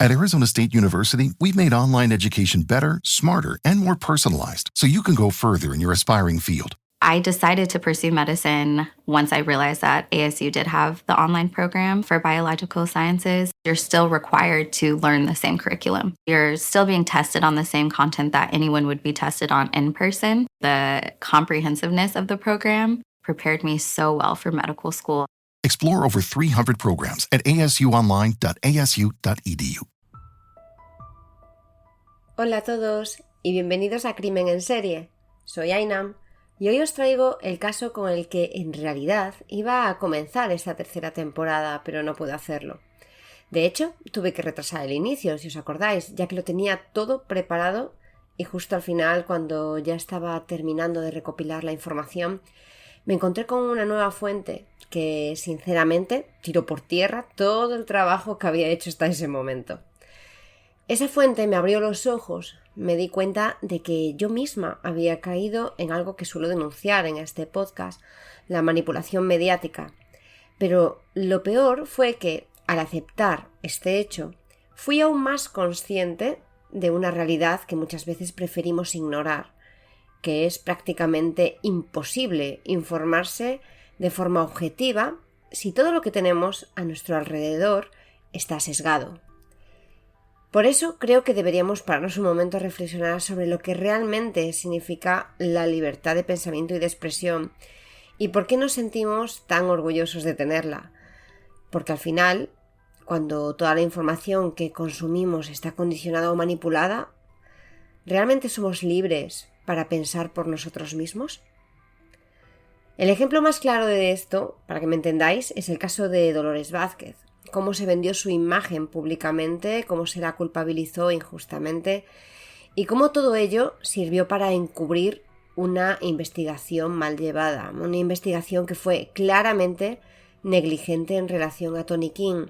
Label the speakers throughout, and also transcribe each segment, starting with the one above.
Speaker 1: At Arizona State University, we've made online education better, smarter, and more personalized so you can go further in your aspiring field.
Speaker 2: I decided to pursue medicine once I realized that ASU did have the online program for biological sciences. You're still required to learn the same curriculum. You're still being tested on the same content that anyone would be tested on in person. The comprehensiveness of the program prepared me so well for medical school.
Speaker 1: Explore over 300 programs at asuonline.asu.edu.
Speaker 3: Hola a todos y bienvenidos a Crimen en Serie. Soy Ainam y hoy os traigo el caso con el que en realidad iba a comenzar esta tercera temporada, pero no pude hacerlo. De hecho, tuve que retrasar el inicio, si os acordáis, ya que lo tenía todo preparado y justo al final, cuando ya estaba terminando de recopilar la información, me encontré con una nueva fuente que, sinceramente, tiró por tierra todo el trabajo que había hecho hasta ese momento. Esa fuente me abrió los ojos, me di cuenta de que yo misma había caído en algo que suelo denunciar en este podcast, la manipulación mediática. Pero lo peor fue que, al aceptar este hecho, fui aún más consciente de una realidad que muchas veces preferimos ignorar, que es prácticamente imposible informarse de forma objetiva si todo lo que tenemos a nuestro alrededor está sesgado. Por eso creo que deberíamos pararnos un momento a reflexionar sobre lo que realmente significa la libertad de pensamiento y de expresión y por qué nos sentimos tan orgullosos de tenerla. Porque al final, cuando toda la información que consumimos está condicionada o manipulada, ¿realmente somos libres para pensar por nosotros mismos? El ejemplo más claro de esto, para que me entendáis, es el caso de Dolores Vázquez. Cómo se vendió su imagen públicamente, cómo se la culpabilizó injustamente y cómo todo ello sirvió para encubrir una investigación mal llevada, una investigación que fue claramente negligente en relación a Tony King,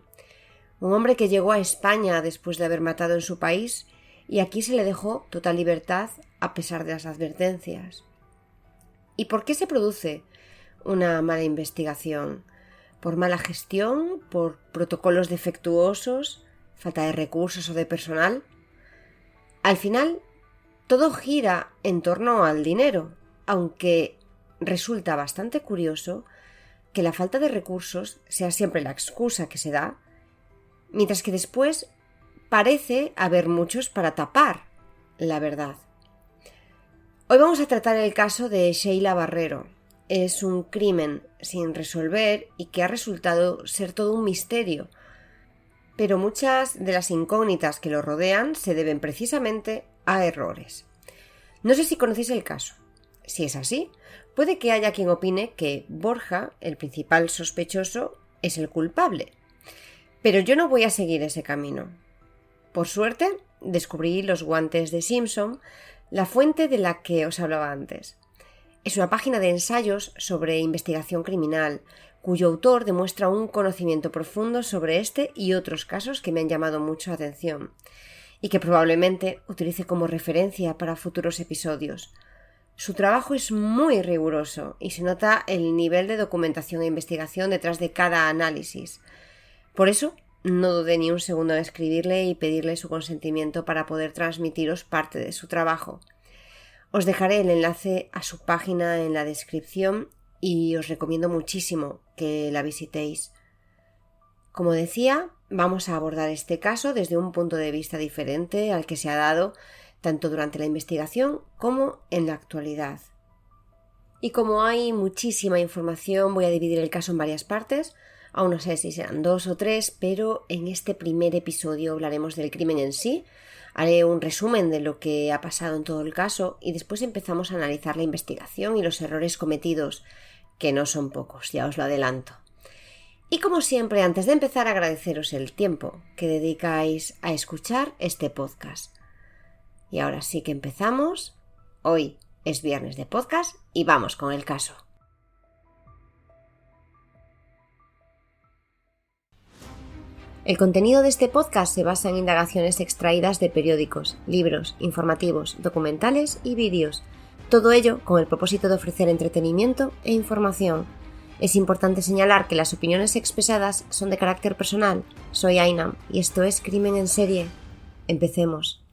Speaker 3: un hombre que llegó a España después de haber matado en su país y aquí se le dejó total libertad a pesar de las advertencias. ¿Y por qué se produce una mala investigación? ¿Por mala gestión? ¿Por protocolos defectuosos? ¿Falta de recursos o de personal? Al final, todo gira en torno al dinero, aunque resulta bastante curioso que la falta de recursos sea siempre la excusa que se da, mientras que después parece haber muchos para tapar la verdad. Hoy vamos a tratar el caso de Sheila Barrero. Es un crimen sin resolver y que ha resultado ser todo un misterio, pero muchas de las incógnitas que lo rodean se deben precisamente a errores. No sé si conocéis el caso. Si es así, puede que haya quien opine que Borja, el principal sospechoso, es el culpable. Pero yo no voy a seguir ese camino. Por suerte, descubrí Los guantes de Simpson, la fuente de la que os hablaba antes. Es una página de ensayos sobre investigación criminal, cuyo autor demuestra un conocimiento profundo sobre este y otros casos que me han llamado mucho la atención, y que probablemente utilice como referencia para futuros episodios. Su trabajo es muy riguroso y se nota el nivel de documentación e investigación detrás de cada análisis. Por eso, no dudé ni un segundo en escribirle y pedirle su consentimiento para poder transmitiros parte de su trabajo. Os dejaré el enlace a su página en la descripción y os recomiendo muchísimo que la visitéis. Como decía, vamos a abordar este caso desde un punto de vista diferente al que se ha dado tanto durante la investigación como en la actualidad. Y como hay muchísima información, voy a dividir el caso en varias partes. Aún no sé si serán 2 o 3, pero en este primer episodio hablaremos del crimen en sí. Haré un resumen de lo que ha pasado en todo el caso y después empezamos a analizar la investigación y los errores cometidos, que no son pocos, ya os lo adelanto. Y como siempre, antes de empezar, agradeceros el tiempo que dedicáis a escuchar este podcast. Y ahora sí que empezamos. Hoy es viernes de podcast y vamos con el caso. El contenido de este podcast se basa en indagaciones extraídas de periódicos, libros, informativos, documentales y vídeos. Todo ello con el propósito de ofrecer entretenimiento e información. Es importante señalar que las opiniones expresadas son de carácter personal. Soy Ainam y esto es Crimen en Serie. Empecemos.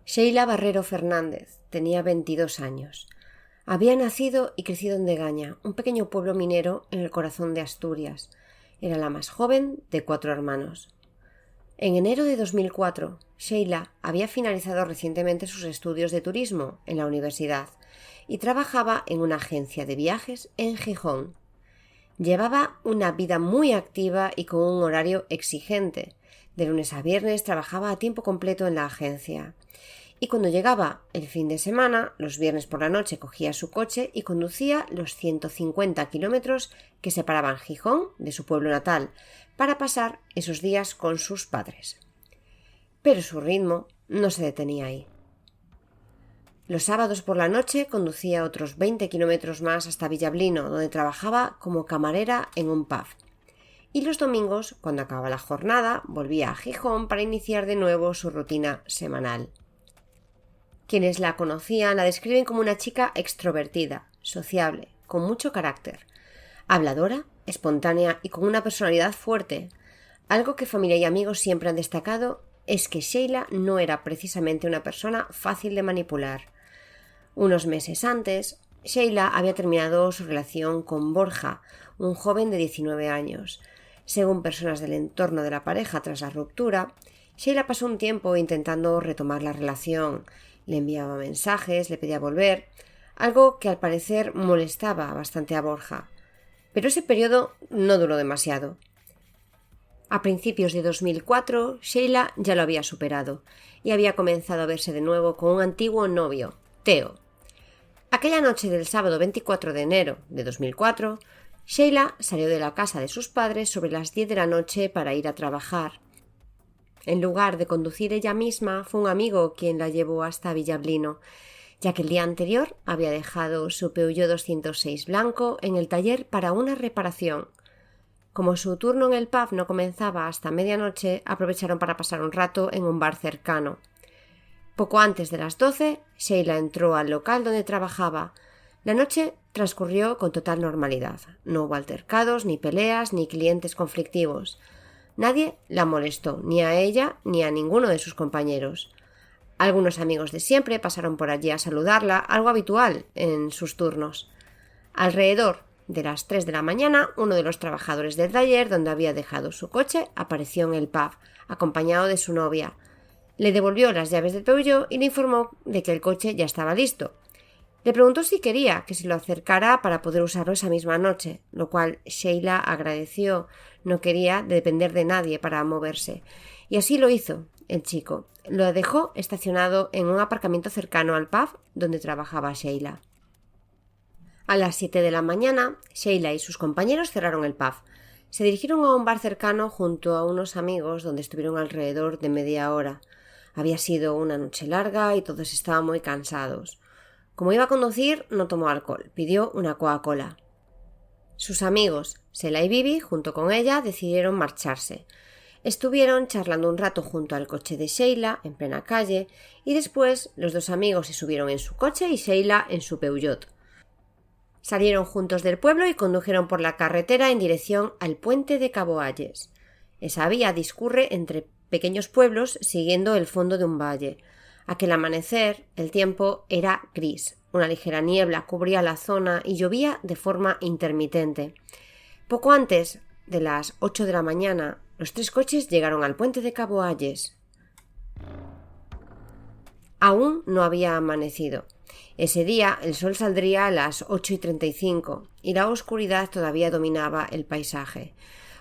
Speaker 3: Sheila Barrero Fernández tenía 22 años. Había nacido y crecido en Degaña, un pequeño pueblo minero en el corazón de Asturias. Era la más joven de 4 hermanos. En enero de 2004, Sheila había finalizado recientemente sus estudios de turismo en la universidad y trabajaba en una agencia de viajes en Gijón. Llevaba una vida muy activa y con un horario exigente. De lunes a viernes trabajaba a tiempo completo en la agencia. Y cuando llegaba el fin de semana, los viernes por la noche cogía su coche y conducía los 150 kilómetros que separaban Gijón de su pueblo natal para pasar esos días con sus padres. Pero su ritmo no se detenía ahí. Los sábados por la noche conducía otros 20 kilómetros más hasta Villablino, donde trabajaba como camarera en un pub. Y los domingos, cuando acababa la jornada, volvía a Gijón para iniciar de nuevo su rutina semanal. Quienes la conocían la describen como una chica extrovertida, sociable, con mucho carácter, habladora, espontánea y con una personalidad fuerte. Algo que familia y amigos siempre han destacado es que Sheila no era precisamente una persona fácil de manipular. Unos meses antes, Sheila había terminado su relación con Borja, un joven de 19 años. Según personas del entorno de la pareja tras la ruptura, Sheila pasó un tiempo intentando retomar la relación. Le enviaba mensajes, le pedía volver, algo que al parecer molestaba bastante a Borja. Pero ese periodo no duró demasiado. A principios de 2004, Sheila ya lo había superado y había comenzado a verse de nuevo con un antiguo novio, Teo. Aquella noche del sábado 24 de enero de 2004, Sheila salió de la casa de sus padres sobre las 10 de la noche para ir a trabajar. En lugar de conducir ella misma, fue un amigo quien la llevó hasta Villablino, ya que el día anterior había dejado su Peugeot 206 blanco en el taller para una reparación. Como su turno en el pub no comenzaba hasta medianoche, aprovecharon para pasar un rato en un bar cercano. Poco antes de las 12, Sheila entró al local donde trabajaba. La noche transcurrió con total normalidad. No hubo altercados, ni peleas, ni clientes conflictivos. Nadie la molestó, ni a ella ni a ninguno de sus compañeros. Algunos amigos de siempre pasaron por allí a saludarla, algo habitual en sus turnos. Alrededor de las 3 de la mañana, uno de los trabajadores del taller donde había dejado su coche apareció en el pub, acompañado de su novia. Le devolvió las llaves del Peugeot y le informó de que el coche ya estaba listo. Le preguntó si quería que se lo acercara para poder usarlo esa misma noche, lo cual Sheila agradeció. No quería depender de nadie para moverse. Y así lo hizo el chico. Lo dejó estacionado en un aparcamiento cercano al pub donde trabajaba Sheila. A las 7 de la mañana, Sheila y sus compañeros cerraron el pub. Se dirigieron a un bar cercano junto a unos amigos donde estuvieron alrededor de media hora. Había sido una noche larga y todos estaban muy cansados. Como iba a conducir, no tomó alcohol. Pidió una Coca-Cola. Sus amigos, Sela y Bibi, junto con ella, decidieron marcharse. Estuvieron charlando un rato junto al coche de Sheila, en plena calle, y después los dos amigos se subieron en su coche y Sheila en su Peugeot. Salieron juntos del pueblo y condujeron por la carretera en dirección al puente de Caboalles. Esa vía discurre entre pequeños pueblos siguiendo el fondo de un valle. Aquel amanecer, el tiempo era gris. Una ligera niebla cubría la zona y llovía de forma intermitente. Poco antes de las 8 de la mañana, los 3 coches llegaron al puente de Caboalles. Aún no había amanecido. Ese día el sol saldría a las 8:35 y la oscuridad todavía dominaba el paisaje.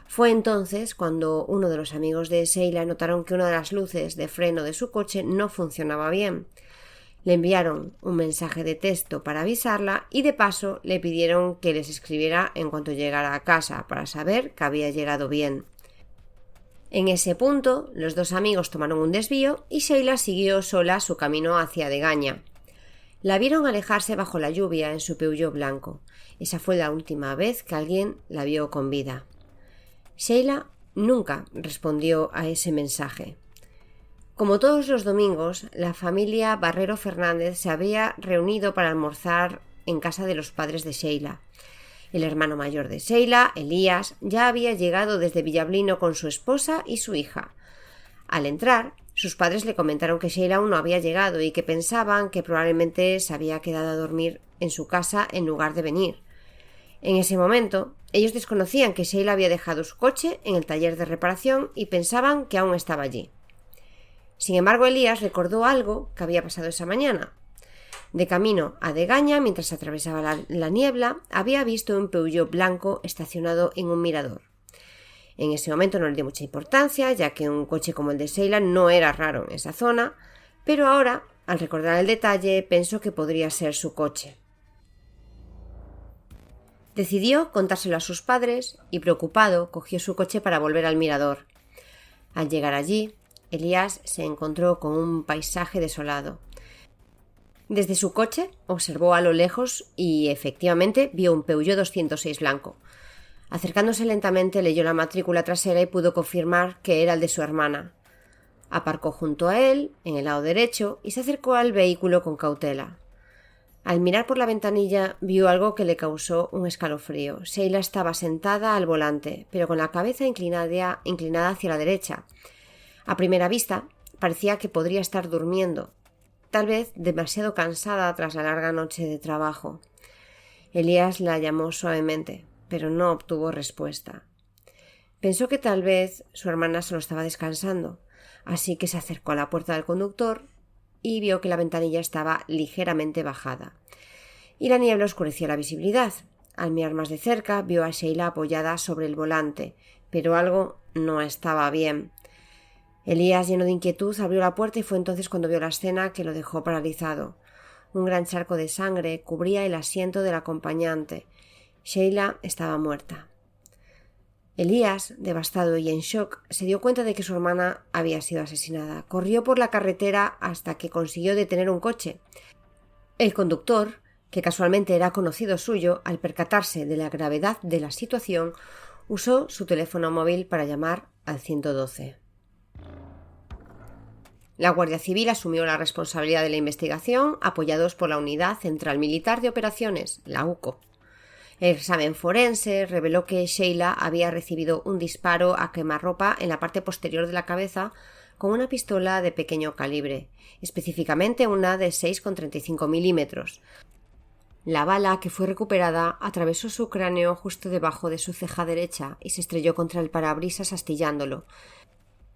Speaker 3: Fue entonces cuando uno de los amigos de Sheila notaron que una de las luces de freno de su coche no funcionaba bien. Le enviaron un mensaje de texto para avisarla y de paso le pidieron que les escribiera en cuanto llegara a casa para saber que había llegado bien. En ese punto, los dos amigos tomaron un desvío y Sheila siguió sola su camino hacia Degaña. La vieron alejarse bajo la lluvia en su Peugeot blanco. Esa fue la última vez que alguien la vio con vida. Sheila nunca respondió a ese mensaje. Como todos los domingos, la familia Barrero Fernández se había reunido para almorzar en casa de los padres de Sheila. El hermano mayor de Sheila, Elías, ya había llegado desde Villablino con su esposa y su hija. Al entrar, sus padres le comentaron que Sheila aún no había llegado y que pensaban que probablemente se había quedado a dormir en su casa en lugar de venir. En ese momento, ellos desconocían que Sheila había dejado su coche en el taller de reparación y pensaban que aún estaba allí. Sin embargo, Elías recordó algo que había pasado esa mañana. De camino a Degaña, mientras atravesaba la niebla, había visto un Peugeot blanco estacionado en un mirador. En ese momento no le dio mucha importancia, ya que un coche como el de Sheila no era raro en esa zona, pero ahora, al recordar el detalle, pensó que podría ser su coche. Decidió contárselo a sus padres y, preocupado, cogió su coche para volver al mirador. Al llegar allí, Elías se encontró con un paisaje desolado. Desde su coche observó a lo lejos y, efectivamente, vio un Peugeot 206 blanco. Acercándose lentamente, leyó la matrícula trasera y pudo confirmar que era el de su hermana. Aparcó junto a él, en el lado derecho, y se acercó al vehículo con cautela. Al mirar por la ventanilla, vio algo que le causó un escalofrío. Sheila estaba sentada al volante, pero con la cabeza inclinada hacia la derecha. A primera vista, parecía que podría estar durmiendo, tal vez demasiado cansada tras la larga noche de trabajo. Elías la llamó suavemente, pero no obtuvo respuesta. Pensó que tal vez su hermana solo estaba descansando, así que se acercó a la puerta del conductor y vio que la ventanilla estaba ligeramente bajada, y la niebla oscurecía la visibilidad. Al mirar más de cerca, vio a Sheila apoyada sobre el volante, pero algo no estaba bien. Elías, lleno de inquietud, abrió la puerta y fue entonces cuando vio la escena que lo dejó paralizado. Un gran charco de sangre cubría el asiento del acompañante. Sheila estaba muerta. Elías, devastado y en shock, se dio cuenta de que su hermana había sido asesinada. Corrió por la carretera hasta que consiguió detener un coche. El conductor, que casualmente era conocido suyo, al percatarse de la gravedad de la situación, usó su teléfono móvil para llamar al 112. La Guardia Civil asumió la responsabilidad de la investigación, apoyados por la Unidad Central Militar de Operaciones, la UCO. El examen forense reveló que Sheila había recibido un disparo a quemarropa en la parte posterior de la cabeza con una pistola de pequeño calibre, específicamente una de 6,35 milímetros. La bala que fue recuperada atravesó su cráneo justo debajo de su ceja derecha y se estrelló contra el parabrisas astillándolo.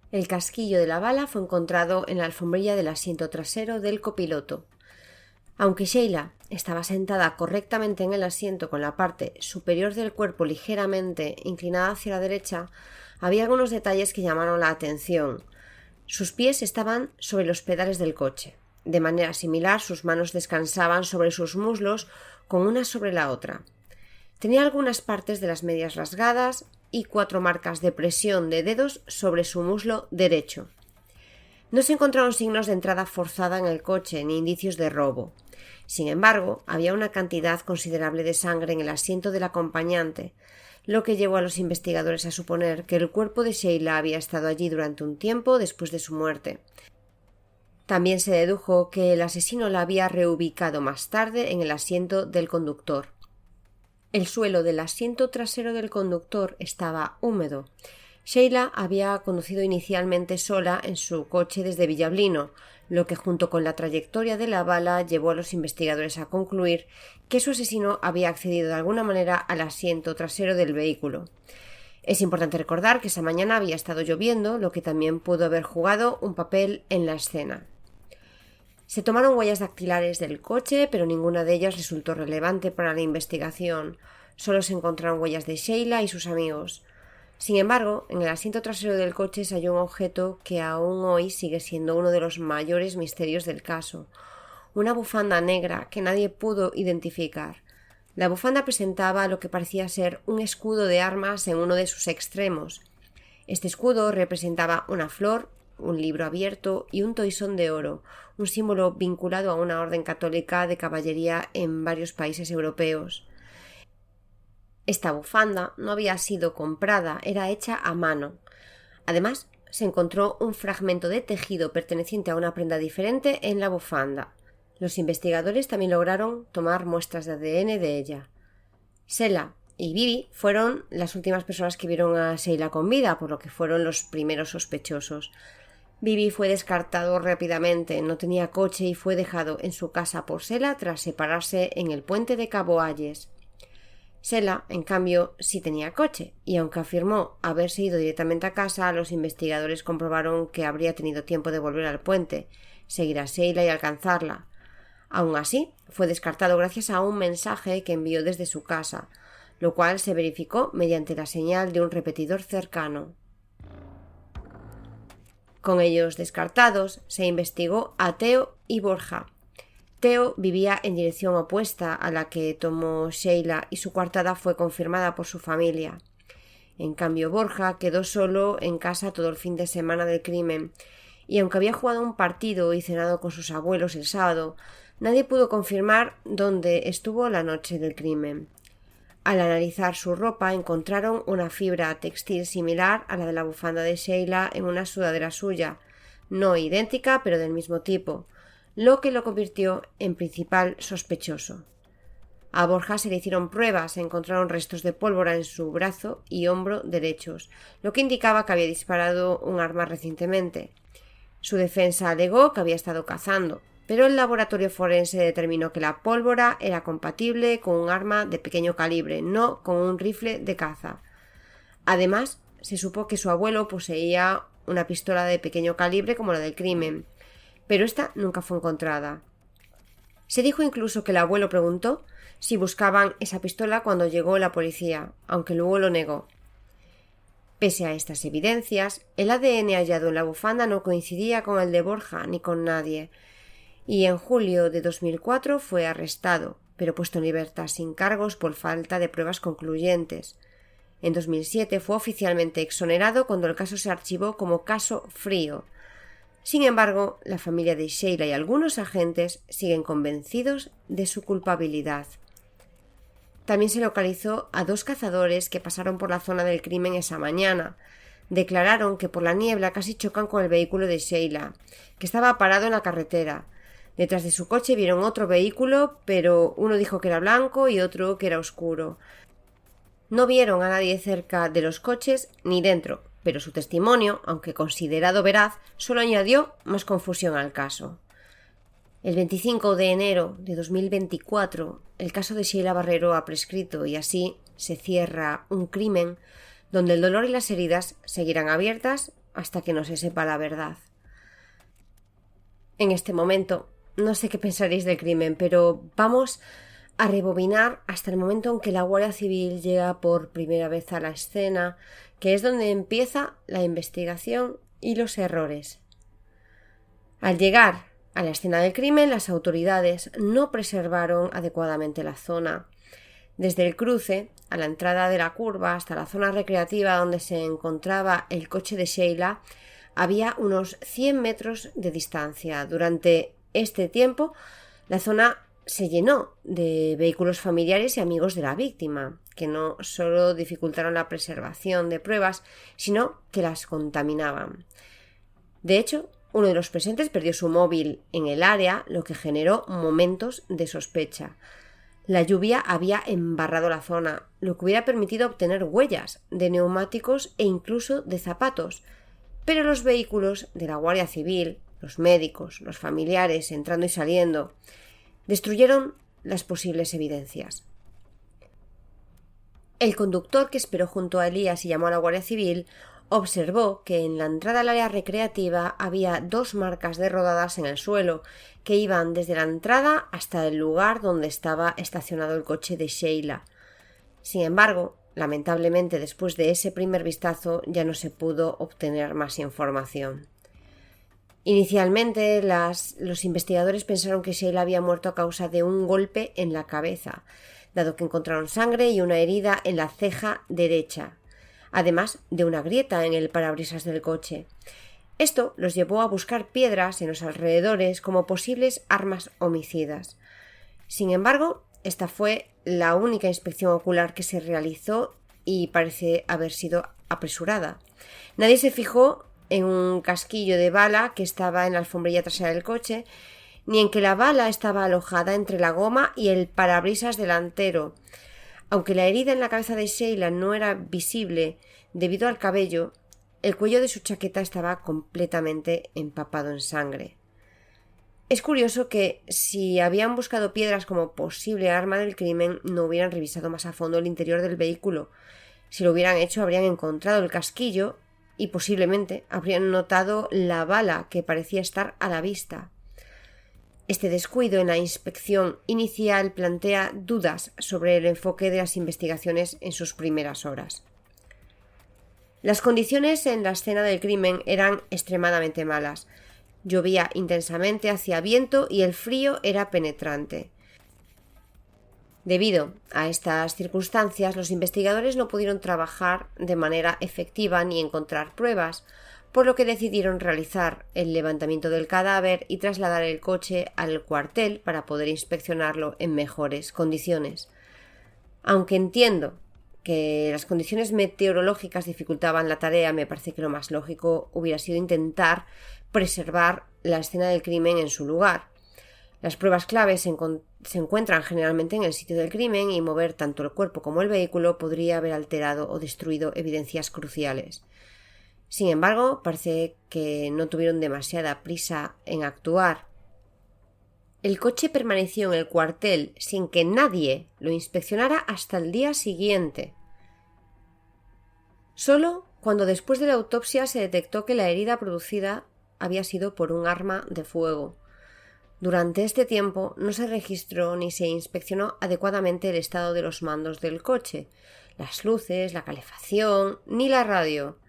Speaker 3: El casquillo de la bala fue encontrado en la alfombrilla del asiento trasero del copiloto. Aunque Sheila estaba sentada correctamente en el asiento con la parte superior del cuerpo ligeramente inclinada hacia la derecha, había algunos detalles que llamaron la atención. Sus pies estaban sobre los pedales del coche. De manera similar, sus manos descansaban sobre sus muslos con una sobre la otra. Tenía algunas partes de las medias rasgadas y 4 marcas de presión de dedos sobre su muslo derecho. No se encontraron signos de entrada forzada en el coche ni indicios de robo. Sin embargo, había una cantidad considerable de sangre en el asiento del acompañante, lo que llevó a los investigadores a suponer que el cuerpo de Sheila había estado allí durante un tiempo después de su muerte. También se dedujo que el asesino la había reubicado más tarde en el asiento del conductor. El suelo del asiento trasero del conductor estaba húmedo. Sheila había conducido inicialmente sola en su coche desde Villablino, lo que junto con la trayectoria de la bala llevó a los investigadores a concluir que su asesino había accedido de alguna manera al asiento trasero del vehículo. Es importante recordar que esa mañana había estado lloviendo, lo que también pudo haber jugado un papel en la escena. Se tomaron huellas dactilares del coche, pero ninguna de ellas resultó relevante para la investigación. Solo se encontraron huellas de Sheila y sus amigos. Sin embargo, en el asiento trasero del coche se halló un objeto que aún hoy sigue siendo uno de los mayores misterios del caso: una bufanda negra que nadie pudo identificar. La bufanda presentaba lo que parecía ser un escudo de armas en uno de sus extremos. Este escudo representaba una flor, un libro abierto y un toisón de oro, un símbolo vinculado a una orden católica de caballería en varios países europeos. Esta bufanda no había sido comprada, era hecha a mano. Además, se encontró un fragmento de tejido perteneciente a una prenda diferente en la bufanda. Los investigadores también lograron tomar muestras de ADN de ella. Sheila y Bibi fueron las últimas personas que vieron a Sheila con vida, por lo que fueron los primeros sospechosos. Bibi fue descartado rápidamente, no tenía coche y fue dejado en su casa por Sheila tras separarse en el puente de Cabo Hayes. Sheila, en cambio, sí tenía coche, y aunque afirmó haberse ido directamente a casa, los investigadores comprobaron que habría tenido tiempo de volver al puente, seguir a Sheila y alcanzarla. Aún así, fue descartado gracias a un mensaje que envió desde su casa, lo cual se verificó mediante la señal de un repetidor cercano. Con ellos descartados, se investigó a Theo y Borja. Theo vivía en dirección opuesta a la que tomó Sheila y su coartada fue confirmada por su familia. En cambio, Borja quedó solo en casa todo el fin de semana del crimen, y aunque había jugado un partido y cenado con sus abuelos el sábado, nadie pudo confirmar dónde estuvo la noche del crimen. Al analizar su ropa encontraron una fibra textil similar a la de la bufanda de Sheila en una sudadera suya, no idéntica pero del mismo tipo, lo que lo convirtió en principal sospechoso. A Borja se le hicieron pruebas, se encontraron restos de pólvora en su brazo y hombro derechos, lo que indicaba que había disparado un arma recientemente. Su defensa alegó que había estado cazando, pero el laboratorio forense determinó que la pólvora era compatible con un arma de pequeño calibre, no con un rifle de caza. Además, se supo que su abuelo poseía una pistola de pequeño calibre como la del crimen, pero esta nunca fue encontrada. Se dijo incluso que el abuelo preguntó si buscaban esa pistola cuando llegó la policía, aunque luego lo negó. Pese a estas evidencias, el ADN hallado en la bufanda no coincidía con el de Borja ni con nadie, y en julio de 2004 fue arrestado, pero puesto en libertad sin cargos por falta de pruebas concluyentes. En 2007 fue oficialmente exonerado cuando el caso se archivó como caso frío. Sin embargo, la familia de Sheila y algunos agentes siguen convencidos de su culpabilidad. También se localizó a 2 cazadores que pasaron por la zona del crimen esa mañana. Declararon que por la niebla casi chocan con el vehículo de Sheila, que estaba parado en la carretera. Detrás de su coche vieron otro vehículo, pero uno dijo que era blanco y otro que era oscuro. No vieron a nadie cerca de los coches ni dentro, pero su testimonio, aunque considerado veraz, solo añadió más confusión al caso. El 25 de enero de 2024, el caso de Sheila Barrero ha prescrito y así se cierra un crimen donde el dolor y las heridas seguirán abiertas hasta que no se sepa la verdad. En este momento, no sé qué pensaréis del crimen, pero vamos a rebobinar hasta el momento en que la Guardia Civil llega por primera vez a la escena, que es donde empieza la investigación y los errores. Al llegar a la escena del crimen, las autoridades no preservaron adecuadamente la zona. Desde el cruce, a la entrada de la curva, hasta la zona recreativa donde se encontraba el coche de Sheila, había unos 100 metros de distancia. Durante este tiempo, la zona se llenó de vehículos familiares y amigos de la víctima, que no solo dificultaron la preservación de pruebas, sino que las contaminaban. De hecho, uno de los presentes perdió su móvil en el área, lo que generó momentos de sospecha. La lluvia había embarrado la zona, lo que hubiera permitido obtener huellas de neumáticos e incluso de zapatos, pero los vehículos de la Guardia Civil, los médicos, los familiares entrando y saliendo, destruyeron las posibles evidencias. El conductor que esperó junto a Elías y llamó a la Guardia Civil observó que en la entrada al área recreativa había 2 marcas de rodadas en el suelo que iban desde la entrada hasta el lugar donde estaba estacionado el coche de Sheila. Sin embargo, lamentablemente después de ese primer vistazo ya no se pudo obtener más información. Inicialmente los investigadores pensaron que Sheila había muerto a causa de un golpe en la cabeza, dado que encontraron sangre y una herida en la ceja derecha, además de una grieta en el parabrisas del coche. Esto los llevó a buscar piedras en los alrededores como posibles armas homicidas. Sin embargo, esta fue la única inspección ocular que se realizó y parece haber sido apresurada. Nadie se fijó en un casquillo de bala que estaba en la alfombrilla trasera del coche, ni en que la bala estaba alojada entre la goma y el parabrisas delantero. Aunque la herida en la cabeza de Sheila no era visible debido al cabello, el cuello de su chaqueta estaba completamente empapado en sangre. Es curioso que, si habían buscado piedras como posible arma del crimen, no hubieran revisado más a fondo el interior del vehículo. Si lo hubieran hecho, habrían encontrado el casquillo y posiblemente habrían notado la bala que parecía estar a la vista. Este descuido en la inspección inicial plantea dudas sobre el enfoque de las investigaciones en sus primeras horas. Las condiciones en la escena del crimen eran extremadamente malas. Llovía intensamente, hacía viento y el frío era penetrante. Debido a estas circunstancias, los investigadores no pudieron trabajar de manera efectiva ni encontrar pruebas, por lo que decidieron realizar el levantamiento del cadáver y trasladar el coche al cuartel para poder inspeccionarlo en mejores condiciones. Aunque entiendo que las condiciones meteorológicas dificultaban la tarea, me parece que lo más lógico hubiera sido intentar preservar la escena del crimen en su lugar. Las pruebas claves se encuentran generalmente en el sitio del crimen y mover tanto el cuerpo como el vehículo podría haber alterado o destruido evidencias cruciales. Sin embargo, parece que no tuvieron demasiada prisa en actuar. El coche permaneció en el cuartel sin que nadie lo inspeccionara hasta el día siguiente. Solo cuando después de la autopsia se detectó que la herida producida había sido por un arma de fuego. Durante este tiempo no se registró ni se inspeccionó adecuadamente el estado de los mandos del coche, las luces, la calefacción, ni la radio.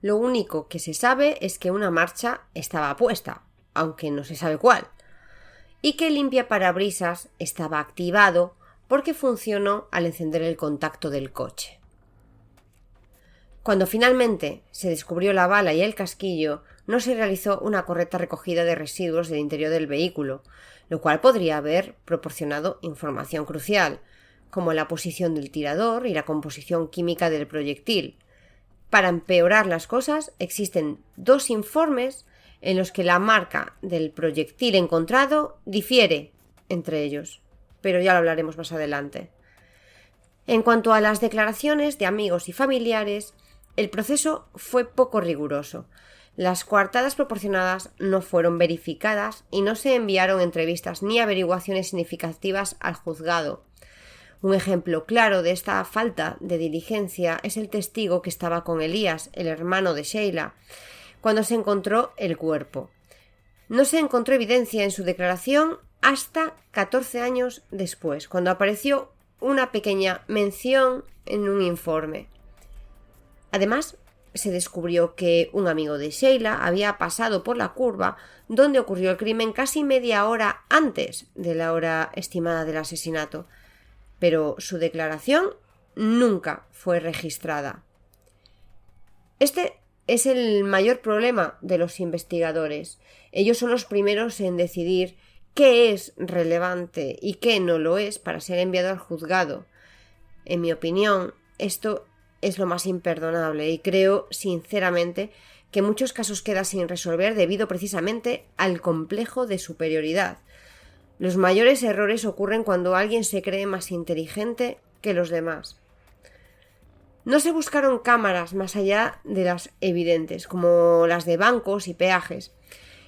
Speaker 3: Lo único que se sabe es que una marcha estaba puesta, aunque no se sabe cuál, y que el limpiaparabrisas estaba activado porque funcionó al encender el contacto del coche. Cuando finalmente se descubrió la bala y el casquillo, no se realizó una correcta recogida de residuos del interior del vehículo, lo cual podría haber proporcionado información crucial, como la posición del tirador y la composición química del proyectil. Para empeorar las cosas, existen 2 informes en los que la marca del proyectil encontrado difiere entre ellos, pero ya lo hablaremos más adelante. En cuanto a las declaraciones de amigos y familiares, el proceso fue poco riguroso. Las coartadas proporcionadas no fueron verificadas y no se enviaron entrevistas ni averiguaciones significativas al juzgado. Un ejemplo claro de esta falta de diligencia es el testigo que estaba con Elías, el hermano de Sheila, cuando se encontró el cuerpo. No se encontró evidencia en su declaración hasta 14 años después, cuando apareció una pequeña mención en un informe. Además, se descubrió que un amigo de Sheila había pasado por la curva donde ocurrió el crimen casi media hora antes de la hora estimada del asesinato, pero su declaración nunca fue registrada. Este es el mayor problema de los investigadores. Ellos son los primeros en decidir qué es relevante y qué no lo es para ser enviado al juzgado. En mi opinión, esto es lo más imperdonable y creo, sinceramente, que muchos casos quedan sin resolver debido precisamente al complejo de superioridad. Los mayores errores ocurren cuando alguien se cree más inteligente que los demás. No se buscaron cámaras más allá de las evidentes, como las de bancos y peajes.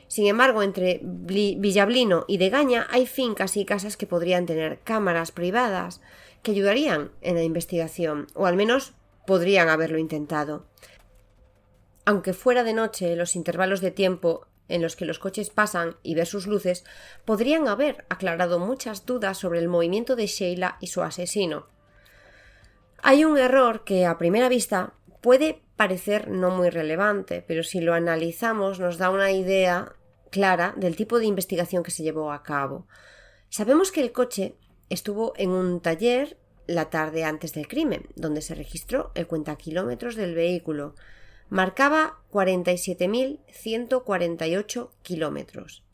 Speaker 3: Sin embargo, entre Villablino y Degaña hay fincas y casas que podrían tener cámaras privadas que ayudarían en la investigación, o al menos podrían haberlo intentado. Aunque fuera de noche, los intervalos de tiempo en los que los coches pasan y ver sus luces podrían haber aclarado muchas dudas sobre el movimiento de Sheila y su asesino. Hay un error que a primera vista puede parecer no muy relevante, pero si lo analizamos nos da una idea clara del tipo de investigación que se llevó a cabo. Sabemos que el coche estuvo en un taller la tarde antes del crimen, donde se registró el cuentakilómetros del vehículo. Marcaba 47.148 kilómetros.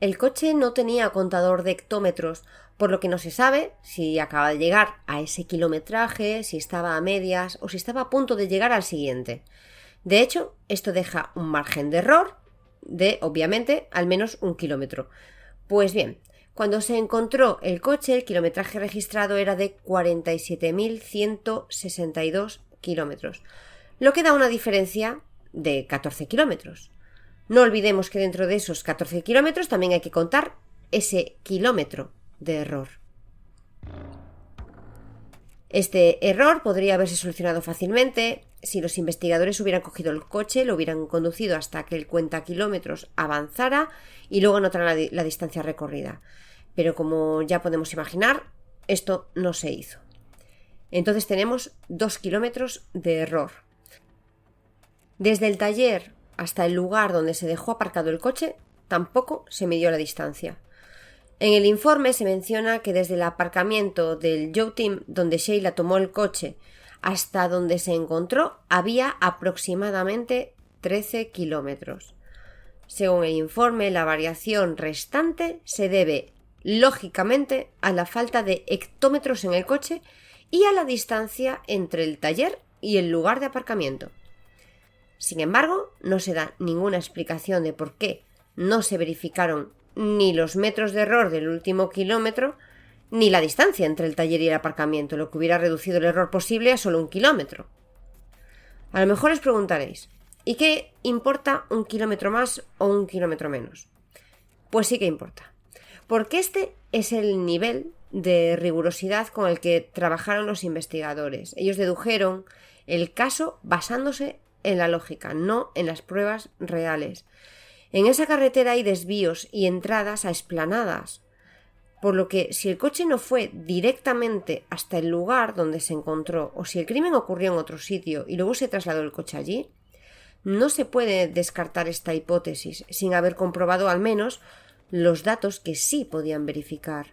Speaker 3: El coche no tenía contador de hectómetros, por lo que no se sabe si acaba de llegar a ese kilometraje, si estaba a medias o si estaba a punto de llegar al siguiente. De hecho, esto deja un margen de error de, obviamente, al menos 1 kilómetro. Pues bien, cuando se encontró el coche, el kilometraje registrado era de 47.162 kilómetros, lo que da una diferencia de 14 kilómetros. No olvidemos que dentro de esos 14 kilómetros también hay que contar ese kilómetro de error. Este error podría haberse solucionado fácilmente si los investigadores hubieran cogido el coche, lo hubieran conducido hasta que el cuentakilómetros avanzara y luego anotaran la distancia recorrida. Pero como ya podemos imaginar, esto no se hizo. Entonces tenemos 2 kilómetros de error. Desde el taller hasta el lugar donde se dejó aparcado el coche, tampoco se midió la distancia. En el informe se menciona que desde el aparcamiento del Youteam donde Sheila tomó el coche hasta donde se encontró había aproximadamente 13 kilómetros. Según el informe, la variación restante se debe, lógicamente, a la falta de hectómetros en el coche y a la distancia entre el taller y el lugar de aparcamiento. Sin embargo, no se da ninguna explicación de por qué no se verificaron ni los metros de error del último kilómetro, ni la distancia entre el taller y el aparcamiento, lo que hubiera reducido el error posible a solo 1 kilómetro. A lo mejor os preguntaréis, ¿y qué importa 1 kilómetro más o 1 kilómetro menos? Pues sí que importa, porque este es el nivel de rigurosidad con el que trabajaron los investigadores. Ellos dedujeron el caso basándose en la lógica, no en las pruebas reales. En esa carretera hay desvíos y entradas a explanadas, por lo que si el coche no fue directamente hasta el lugar donde se encontró o si el crimen ocurrió en otro sitio y luego se trasladó el coche allí, no se puede descartar esta hipótesis sin haber comprobado al menos los datos que sí podían verificar.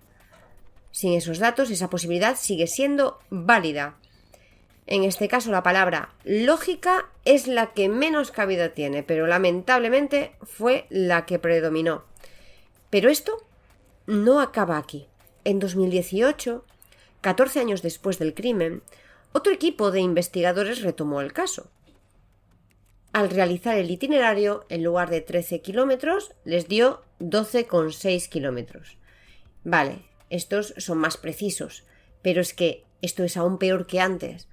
Speaker 3: Sin esos datos, esa posibilidad sigue siendo válida. En este caso, la palabra lógica es la que menos cabida tiene, pero lamentablemente fue la que predominó. Pero esto no acaba aquí. En 2018, 14 años después del crimen, otro equipo de investigadores retomó el caso. Al realizar el itinerario, en lugar de 13 kilómetros, les dio 12,6 kilómetros. Vale, estos son más precisos, pero es que esto es aún peor que antes,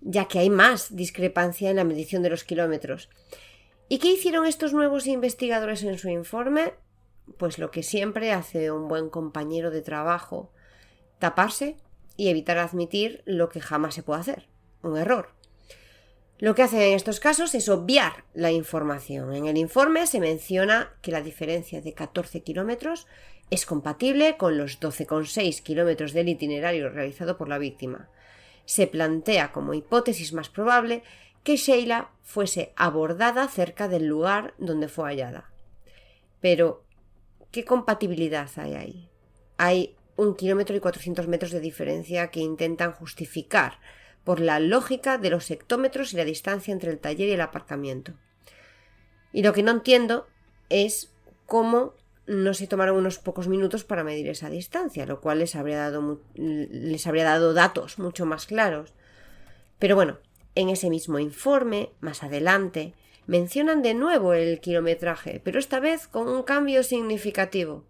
Speaker 3: ya que hay más discrepancia en la medición de los kilómetros. ¿Y qué hicieron estos nuevos investigadores en su informe? Pues lo que siempre hace un buen compañero de trabajo: taparse y evitar admitir lo que jamás se puede hacer, un error. Lo que hacen en estos casos es obviar la información. En el informe se menciona que la diferencia de 14 kilómetros es compatible con los 12,6 kilómetros del itinerario realizado por la víctima. Se plantea como hipótesis más probable que Sheila fuese abordada cerca del lugar donde fue hallada. Pero, ¿qué compatibilidad hay ahí? Hay 1 kilómetro y 400 metros de diferencia que intentan justificar por la lógica de los hectómetros y la distancia entre el taller y el aparcamiento. Y lo que no entiendo es cómo no se tomaron unos pocos minutos para medir esa distancia, lo cual les habría dado datos mucho más claros. Pero bueno, en ese mismo informe, más adelante, mencionan de nuevo el kilometraje, pero esta vez con un cambio significativo.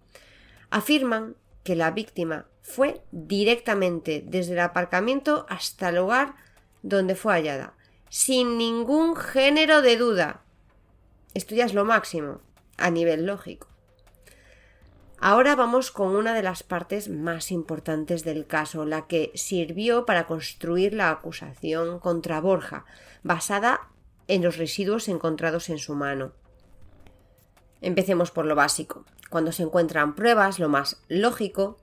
Speaker 3: Afirman que la víctima fue directamente desde el aparcamiento hasta el lugar donde fue hallada, sin ningún género de duda. Esto ya es lo máximo, a nivel lógico. Ahora vamos con una de las partes más importantes del caso, la que sirvió para construir la acusación contra Borja, basada en los residuos encontrados en su mano. Empecemos por lo básico. Cuando se encuentran pruebas, lo más lógico,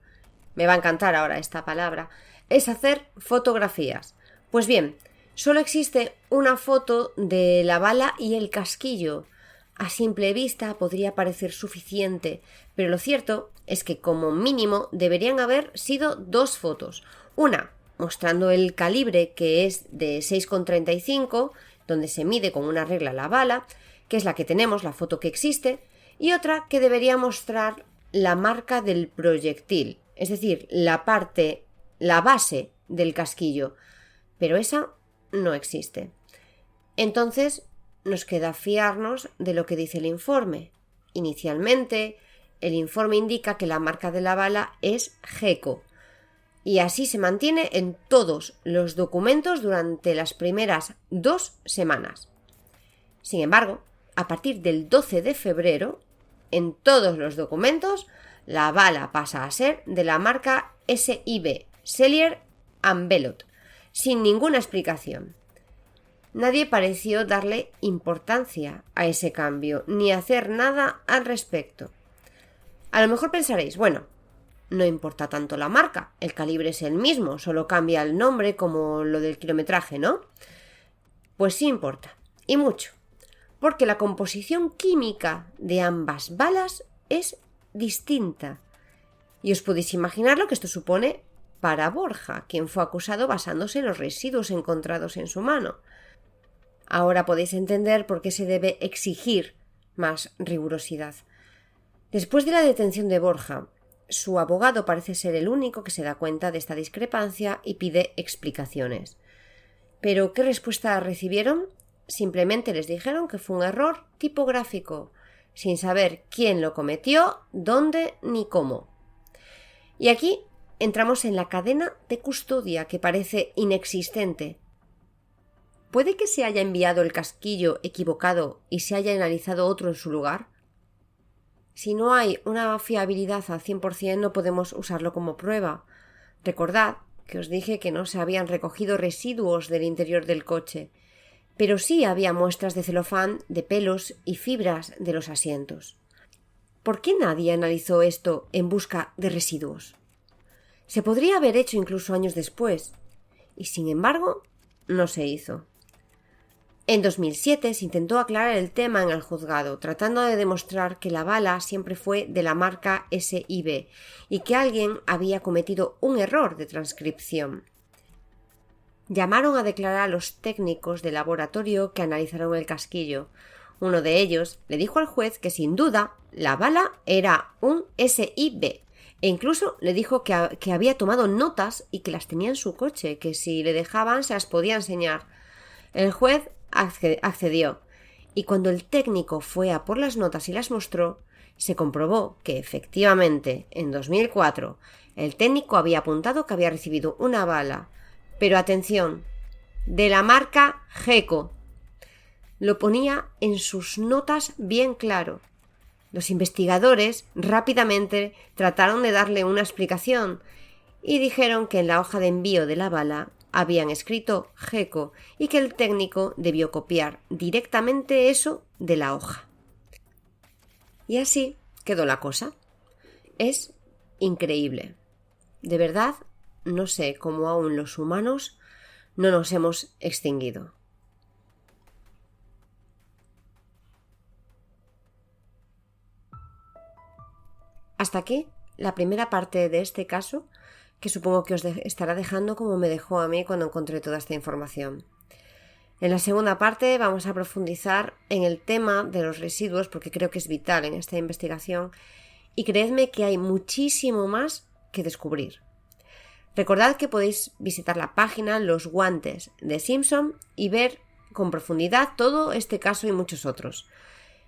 Speaker 3: me va a encantar ahora esta palabra, es hacer fotografías. Pues bien, solo existe una foto de la bala y el casquillo. A simple vista podría parecer suficiente, pero lo cierto es que como mínimo deberían haber sido 2 fotos. Una mostrando el calibre, que es de 6,35, donde se mide con una regla la bala, que es la que tenemos, la foto que existe, y otra que debería mostrar la marca del proyectil, es decir, la base del casquillo, pero esa no existe. Entonces nos queda fiarnos de lo que dice el informe, Inicialmente, el informe indica que la marca de la bala es GECO, y así se mantiene en todos los documentos durante las primeras 2 semanas. Sin embargo, a partir del 12 de febrero, en todos los documentos, la bala pasa a ser de la marca SIB, Sellier & Bellot, sin ninguna explicación. Nadie pareció darle importancia a ese cambio, ni hacer nada al respecto. A lo mejor pensaréis, bueno, no importa tanto la marca, el calibre es el mismo, solo cambia el nombre como lo del kilometraje, ¿no? Pues sí importa, y mucho, porque la composición química de ambas balas es distinta. Y os podéis imaginar lo que esto supone para Borja, quien fue acusado basándose en los residuos encontrados en su mano. Ahora podéis entender por qué se debe exigir más rigurosidad. Después de la detención de Borja, su abogado parece ser el único que se da cuenta de esta discrepancia y pide explicaciones. ¿Pero qué respuesta recibieron? Simplemente les dijeron que fue un error tipográfico, sin saber quién lo cometió, dónde ni cómo. Y aquí entramos en la cadena de custodia, que parece inexistente. ¿Puede que se haya enviado el casquillo equivocado y se haya analizado otro en su lugar? Si no hay una fiabilidad al 100%, no podemos usarlo como prueba. Recordad que os dije que no se habían recogido residuos del interior del coche, pero sí había muestras de celofán, de pelos y fibras de los asientos. ¿Por qué nadie analizó esto en busca de residuos? Se podría haber hecho incluso años después, y sin embargo, no se hizo. En 2007 se intentó aclarar el tema en el juzgado, tratando de demostrar que la bala siempre fue de la marca SIB y que alguien había cometido un error de transcripción. Llamaron a declarar a los técnicos de laboratorio que analizaron el casquillo. Uno de ellos le dijo al juez que sin duda la bala era un SIB e incluso le dijo que había tomado notas y que las tenía en su coche, que si le dejaban se las podía enseñar. El juez accedió, y cuando el técnico fue a por las notas y las mostró, se comprobó que efectivamente en 2004 el técnico había apuntado que había recibido una bala, pero atención, de la marca GECO. Lo ponía en sus notas bien claro. Los investigadores rápidamente trataron de darle una explicación y dijeron que en la hoja de envío de la bala habían escrito GECO y que el técnico debió copiar directamente eso de la hoja. Y así quedó la cosa. Es increíble. De verdad, no sé cómo aún los humanos no nos hemos extinguido. Hasta aquí la primera parte de este caso, que supongo que os estará dejando como me dejó a mí cuando encontré toda esta información. En la segunda parte vamos a profundizar en el tema de los residuos, porque creo que es vital en esta investigación, y creedme que hay muchísimo más que descubrir. Recordad que podéis visitar la página Los Guantes de Simpson y ver con profundidad todo este caso y muchos otros.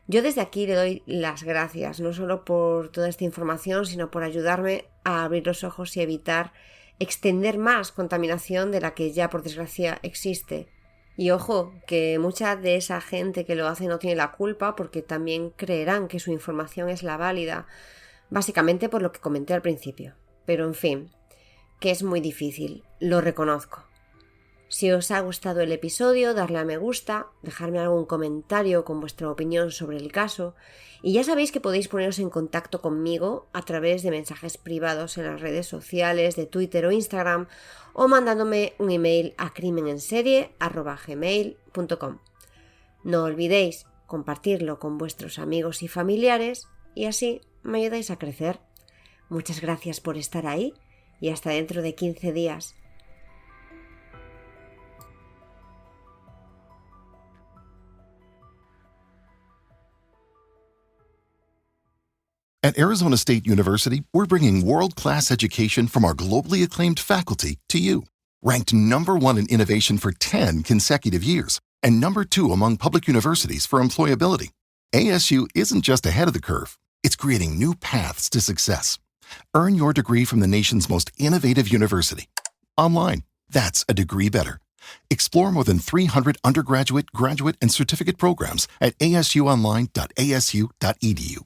Speaker 3: Yo desde aquí le doy las gracias, no solo por toda esta información, sino por ayudarme a abrir los ojos y evitar extender más contaminación de la que ya por desgracia existe. Y ojo, que mucha de esa gente que lo hace no tiene la culpa, porque también creerán que su información es la válida, básicamente por lo que comenté al principio. Pero en fin, que es muy difícil, lo reconozco. Si os ha gustado el episodio, darle a me gusta, dejarme algún comentario con vuestra opinión sobre el caso, y ya sabéis que podéis poneros en contacto conmigo a través de mensajes privados en las redes sociales de Twitter o Instagram, o mandándome un email a crimenenserie@gmail.com. No olvidéis compartirlo con vuestros amigos y familiares, y así me ayudáis a crecer. Muchas gracias por estar ahí, y hasta dentro de 15 días.
Speaker 1: At Arizona State University, we're bringing world-class education from our globally acclaimed faculty to you. Ranked #1 in innovation for 10 consecutive years and #2 among public universities for employability. ASU isn't just ahead of the curve, it's creating new paths to success. Earn your degree from the nation's most innovative university. Online. That's a degree better. Explore more than 300 undergraduate, graduate, and certificate programs at asuonline.asu.edu.